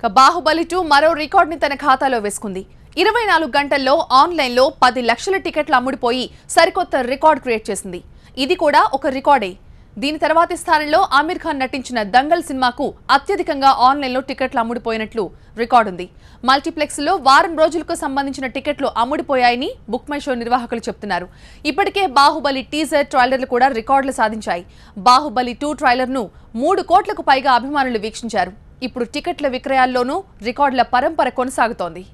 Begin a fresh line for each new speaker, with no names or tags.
బాహుబలి 2 మరో రికార్డ్ ని తన ఖాతాలో వేసుకుంది. 24 గంటల్లో ఆన్లైన్ లో 10 లక్షల టికెట్లు అమ్ముడుపోయి సరికొత్త రికార్డ్ క్రియేట్ చేసింది. ఇది కూడా ఒక రికార్డే. దీని తర్వాతి స్థానంలో ఆమిర్ ఖాన్ నటించిన దంగల్ సినిమాకు అత్యధికంగా ఆన్లైన్ లో టికెట్లు అమ్ముడుపోయినట్లు రికార్డు ఉంది. మల్టీప్లెక్స్ లో వారం రోజులకు సంబంధించిన టికెట్లు అమ్ముడుపోయాయని బుక్ మై షో నిర్వాహకులు చెప్తున్నారు. ఇప్పటికే బాహుబలి టీజర్ ట్రైలర్లు కూడా రికార్డులు సాధించాయి. బాహుబలి 2 ట్రైలర్ ను 3 కోట్లకు పైగా అభిమానులు వీక్షించారు. ఇప్పుడు టికెట్ల విక్రయాల్లోనూ రికార్డుల పరంపర కొనసాగుతోంది.